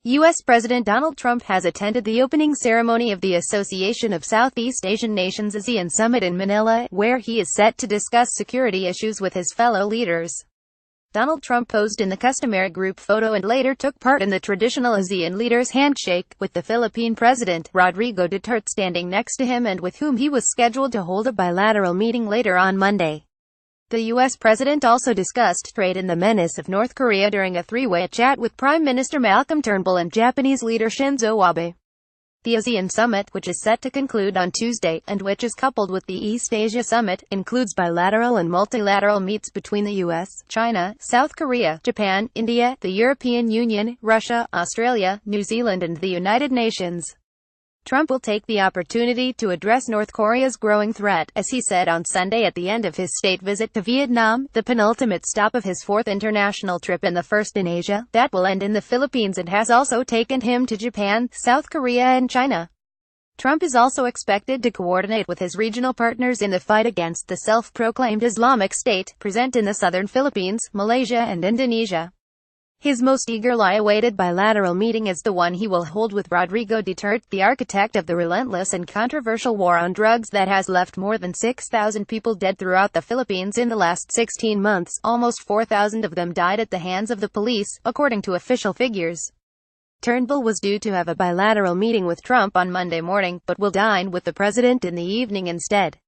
U.S. President Donald Trump has attended the opening ceremony of the Association of Southeast Asian Nations ASEAN Summit in Manila, where he is set to discuss security issues with his fellow leaders. Donald Trump posed in the customary group photo and later took part in the traditional ASEAN leaders' handshake, with the Philippine President, Rodrigo Duterte, standing next to him and with whom he was scheduled to hold a bilateral meeting later on Monday. The U.S. President also discussed trade and the menace of North Korea during a three-way chat with Prime Minister Malcolm Turnbull and Japanese leader Shinzo Abe. The ASEAN Summit, which is set to conclude on Tuesday, and which is coupled with the East Asia Summit, includes bilateral and multilateral meets between the U.S., China, South Korea, Japan, India, the European Union, Russia, Australia, New Zealand and the United Nations. Trump will take the opportunity to address North Korea's growing threat, as he said on Sunday at the end of his state visit to Vietnam, the penultimate stop of his fourth international trip and the first in Asia, that will end in the Philippines and has also taken him to Japan, South Korea and China. Trump is also expected to coordinate with his regional partners in the fight against the self-proclaimed Islamic State, present in the southern Philippines, Malaysia and Indonesia. His most eagerly awaited bilateral meeting is the one he will hold with Rodrigo Duterte, the architect of the relentless and controversial war on drugs that has left more than 6,000 people dead throughout the Philippines in the last 16 months. Almost 4,000 of them died at the hands of the police, according to official figures. Turnbull was due to have a bilateral meeting with Trump on Monday morning, but will dine with the president in the evening instead.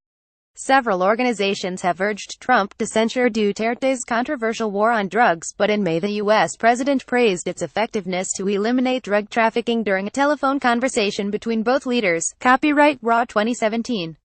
Several organizations have urged Trump to censure Duterte's controversial war on drugs, but in May the U.S. president praised its effectiveness to eliminate drug trafficking during a telephone conversation between both leaders. Copyright Raw 2017.